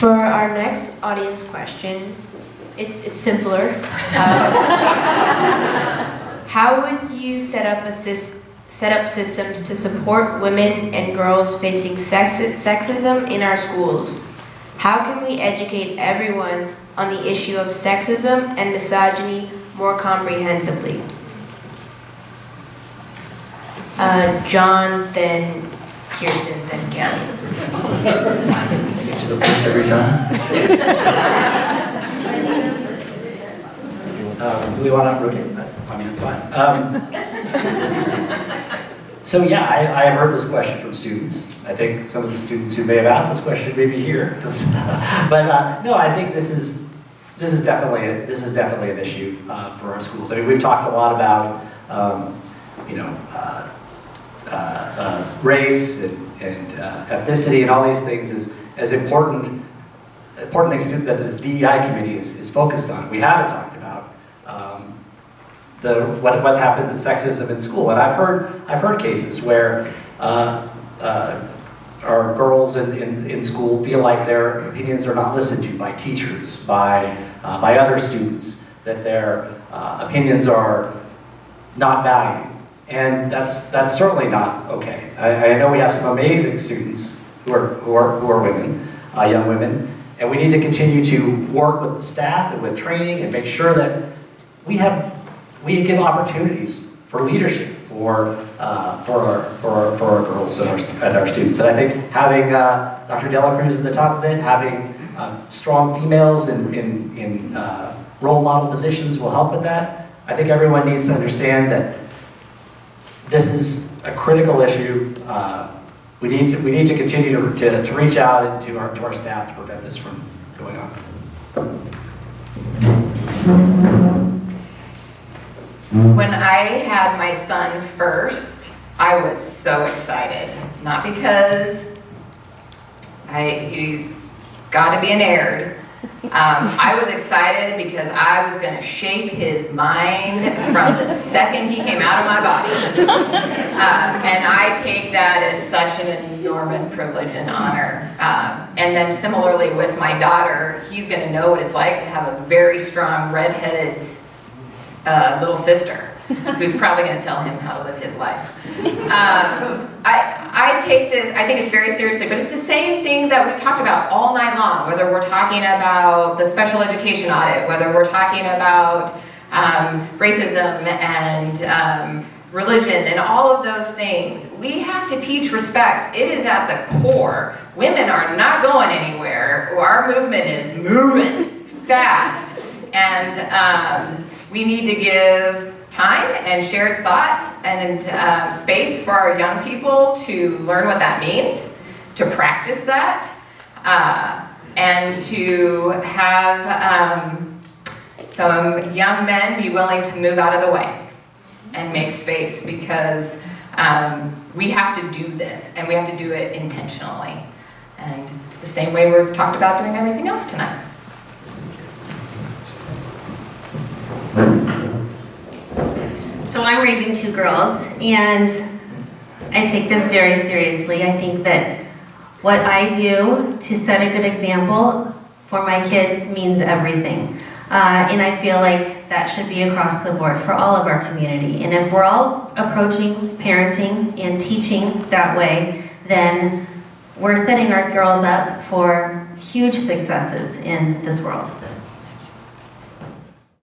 For our next audience question, it's simpler. How would you set up systems to support women and girls facing sexism in our schools? How can we educate everyone on the issue of sexism and misogyny more comprehensively? John, then Kirsten, then Kelly. Every time. Do we want to rotate that? I mean, it's fine. So yeah, I have heard this question from students. I think some of the students who may have asked this question may be here. But no, I think this is definitely an issue for our schools. I mean, we've talked a lot about race and ethnicity and all these things as important things that the DEI committee is focused on. We haven't talked about what happens in sexism in school, and I've heard cases where our girls in school feel like their opinions are not listened to by teachers, by other students, that their opinions are not valued, and that's certainly not okay. I know we have some amazing students who are women, young women, and we need to continue to work with the staff and with training and make sure that we give opportunities for leadership for our girls and our students. And I think having Dr. Dela Cruz at the top of it, having strong females in role model positions will help with that. I think everyone needs to understand that this is a critical issue. We need to continue to reach out to our staff to prevent this from going on. When I had my son first, I was so excited. Not because he got to be an Aird. I was excited because I was going to shape his mind from the second he came out of my body. And I take that as such an enormous privilege and honor. And then similarly with my daughter, he's going to know what it's like to have a very strong redheaded little sister who's probably going to tell him how to live his life. I take this, I think it's very seriously, but it's the same thing that we've talked about all night long, whether we're talking about the special education audit, whether we're talking about racism and religion and all of those things. We have to teach respect. It is at the core. Women are not going anywhere. Our movement is moving fast. And we need to give time and shared thought and space for our young people to learn what that means, to practice that, and to have some young men be willing to move out of the way and make space, because we have to do this, and we have to do it intentionally. And it's the same way we've talked about doing everything else tonight. So I'm raising two girls, and I take this very seriously. I think that what I do to set a good example for my kids means everything. And I feel like that should be across the board for all of our community. And if we're all approaching parenting and teaching that way, then we're setting our girls up for huge successes in this world.